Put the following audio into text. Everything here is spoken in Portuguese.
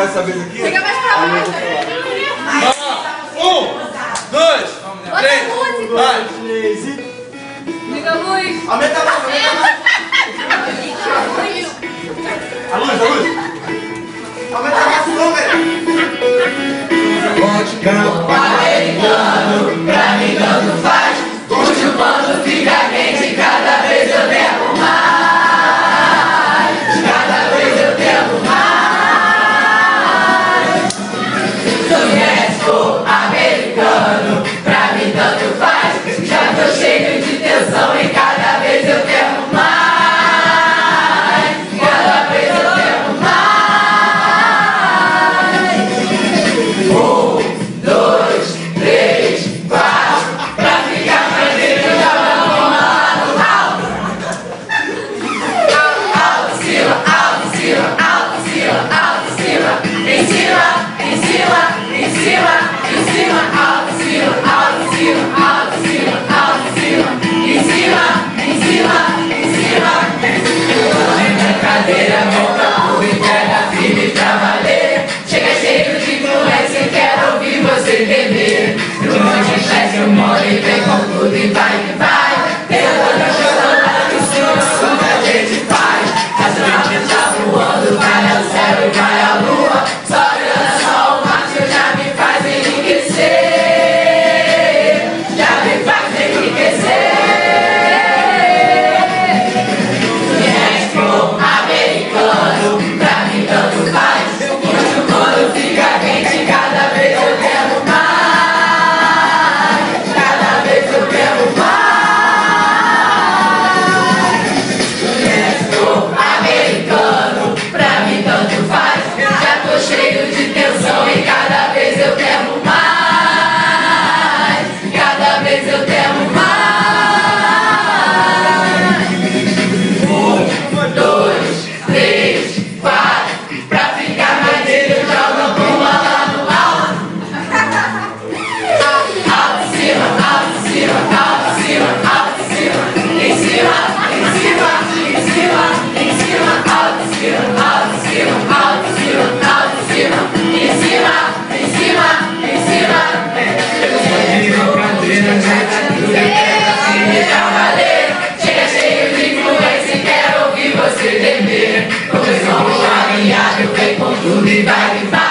essa vez aqui. Fica mais pra baixo. 1, 2, 3, vai. Liga a luz. Aumenta a luz, aumenta a luz. A luz, a luz. Aumenta a luz, velho. Vodka, americano, pra mim tanto faz. Hoje o bando fica quente, cada vez eu bebo mais. Cada vez eu bebo mais. Soviético, americano, pra mim tanto faz. Já tô cheio de tensão e cada vez eu bebo mais. Cada vez eu bebo mais. 1, 2, 3, 4. Pra ficar mais dentro, joga a mão lá no alto. Alto, cima, alto, cima, alto, cima, alto, cima. Em cima, em cima, em cima, em cima. Alto, cima, alto, cima, alto, cima, alto, cima. Em cima, em cima, em cima. Na cadeira, monta tudo e pega firme pra valer. Chega cheio de influência, quero ouvir você beber. No manchete eu moro e vem com tudo e vai que vai. Tem a dona chorando, que suco a gente faz. As naves tá voando, vai ao céu e vai à lua. Só olhando só o macho já me faz enriquecer. Já me faz enriquecer. Soviético, americano, pra mim tanto faz. Hoje o mundo fica quente, cada vez eu bebo mais. Cada vez eu bebo mais. Soviético, americano, pra mim tanto faz. Já tô cheio de tensão e cada vez eu bebo mais. Cada vez eu bebo mais. 1, 2, 3, 4. Pra ficar mais dentro, joga a bomba lá no alto. Alto, cima, alto, cima, alto, cima, alto, cima. Em cima, em cima, em cima, em cima. Alto, cima, alto, cima, alto, cima, alto, cima. Em cima, em cima, em cima. Brincadeira, já tá tudo pega firme pra valer. Chega cheio de influência e quero ouvir você beber. Começou a alinhar, eu venho com tudo e vai que vai.